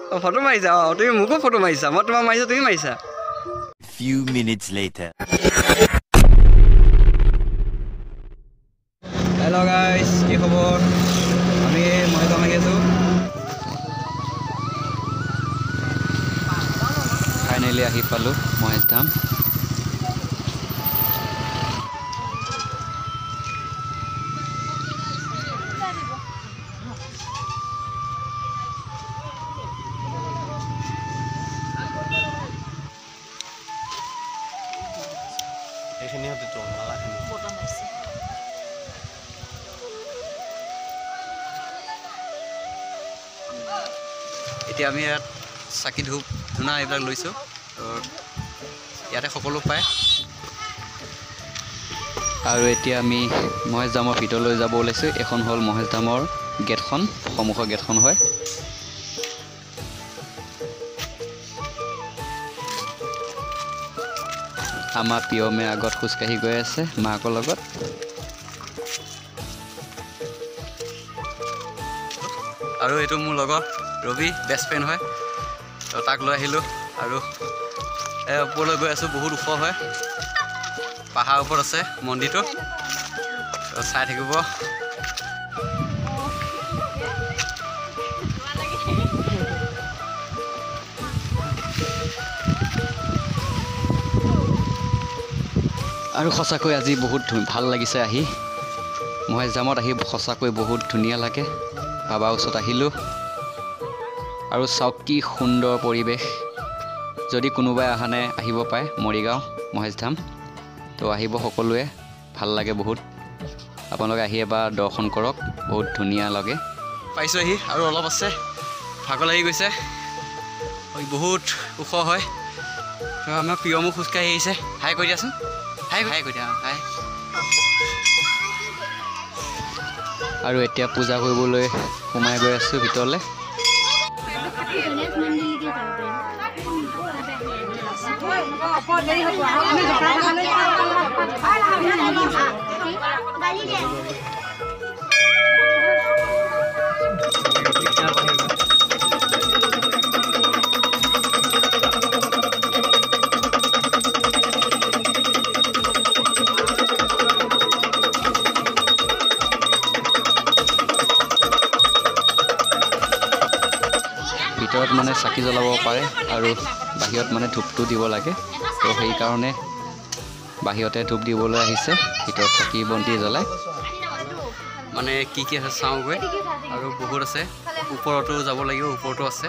Photo মাৰিছা তুমি মোকো photo মাৰিছা মই তোমাক মাৰিছা তুমি মাৰিছা Few minutes later. Hello guys, কি খবৰ আমি মহেশধাম আহি আছো ফাইনেলি আহি পালো মহেশধাম এইখিনি হতে তো মালাখিনি বটন আছে এতিয়া আমি ইয়াত চাকি ধূপ ধূনা এইবিলাক লৈছোঁ ইয়াতে সকলো পায় আৰু এতিয়া আমি মহেশধামৰ ভিতৰলৈ যাব ওলাইছোঁ এখন হ'ল মহেশধামৰ গেটখন সন্মুখৰ গেটখন হয় আমাৰ পিয়মে আগত খোজকাঢ়ি গৈ আছে মাকৰ লগত আৰু এইটো মোৰ লগৰ ৰবি বেষ্ট ফ্ৰেণ্ড হয় তো তাক লৈ আহিলোঁ আৰু ওপৰলৈ গৈ আছোঁ বহুত ওখ হয় পাহাৰ ওপৰত আছে মন্দিৰটো তো চাই থাকিব আৰু সঁচাকৈ আজি বহুত ভাল লাগিছে আহি মহেশধামত আহি সঁচাকৈ বহুত ধুনীয়া লাগে বাবাৰ ওচৰত আহিলোঁ আৰু চাওক কি সুন্দৰ পৰিৱেশ যদি কোনোবাই অহা নাই আহিব পাৰে মৰিগাঁও মহেশধাম তো আহিব সকলোৱে ভাল লাগে বহুত আপোনালোকে আহি এবাৰ দৰ্শন কৰক বহুত ধুনীয়া লাগে পাইছোঁ আহি আৰু অলপ আছে ভাগৰ লাগি গৈছে বহুত ওখ হয় আমাৰ প্ৰিয়মো খোজকাঢ়ি আহিছে হাই কৈ দিয়াচোন হাই হাই কৈ দিয়া হাই আৰু এতিয়া পূজা কৰিবলৈ সোমাই গৈ আছোঁ ভিতৰলৈ ভিতৰত মানে চাকি জ্বলাব পাৰে আৰু বাহিৰত মানে ধূপটো দিব লাগে তো সেইকাৰণে বাহিৰতে ধূপ দিবলৈ আহিছে ভিতৰত চাকি বন্তি জ্বলাই মানে কি আছে চাওঁগৈ আৰু বহুত আছে ওপৰতো যাব লাগিব ওপৰতো আছে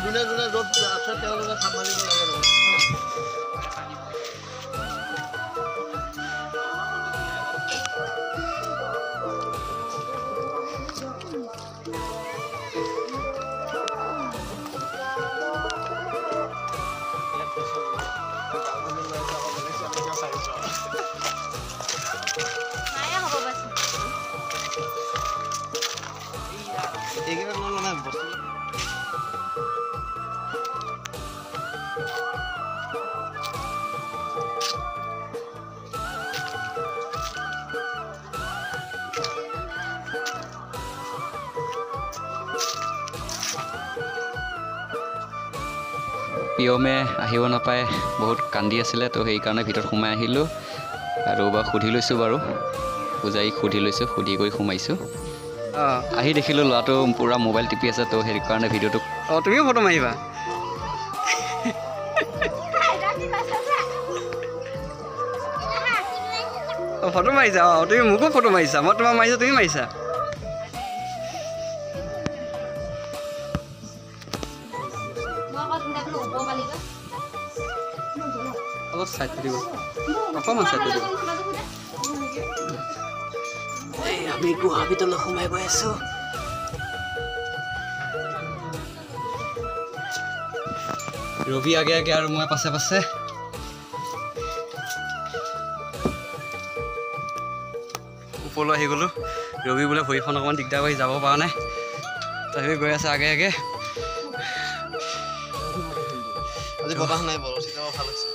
যোনে যোনে য'ত আছে তেওঁলোকে সামৰিব লাগে এইকেইটা মানে বস্তু পিয়মে আহিব নাপায় বহুত কান্দি আছিলে তো সেইকাৰণে ভিতৰত সোমাই আহিলোঁ আৰু সুধি লৈছোঁ বাৰু পূজাৰীক সুধি লৈছোঁ সুধি কৰি সোমাইছোঁ আহি দেখিলোঁ ল'ৰাটো পূৰা মোবাইল টিপি আছে তো সেইকাৰণে ভিডিঅ'টো তুমিও ফটো মাৰিবা ফটো মাৰিছা তুমি মোকো ফটো মাৰিছা মই তোমাক মাৰিছা তুমি মাৰিছা অলপ চাইড দিব অকণমান চাইড দিব আমি গুহাৰ ভিতৰলৈ সোমাই গৈ আছোঁ ৰবি আগে আগে আৰু মই পাছে পাছে ওপৰলৈ আহি গ'লোঁ ৰবি বোলে ভৰিখন অকণমান দিগদাৰ কৰি যাব পৰা নাই তথাপি গৈ আছে আগে আগে আজি বতাহ নাই বৰ চিটাও ভাল হৈছে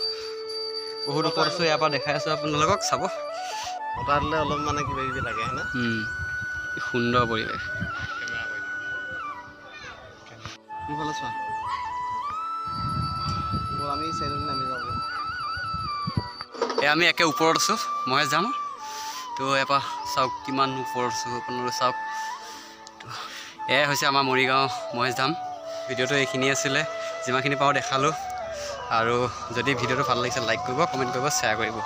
বহুত ওপৰত আছোঁ ইয়াৰ পৰা দেখাই আছোঁ আপোনালোকক চাব বতাহ দিলে অলপ মানে কিবা কিবি লাগে হয় না কি সুন্দৰ পৰিৱেশ কোনফালে চোৱা আমি চাইডত নামি যাব এয়া আমি একে ওপৰত আছোঁ মই যাম তো ইয়াৰ পৰা চাওক কিমান ওপৰত আছোঁ আপোনালোকে চাওক এয়াই হৈছে আমাৰ মৰিগাঁও মহেশ ধাম ভিডিঅ'টো এইখিনি আছিলে যিমানখিনি পাওঁ দেখালোঁ আৰু যদি ভিডিঅ'টো ভাল লাগিছে লাইক কৰিব কমেণ্ট কৰিব শ্বেয়াৰ কৰিব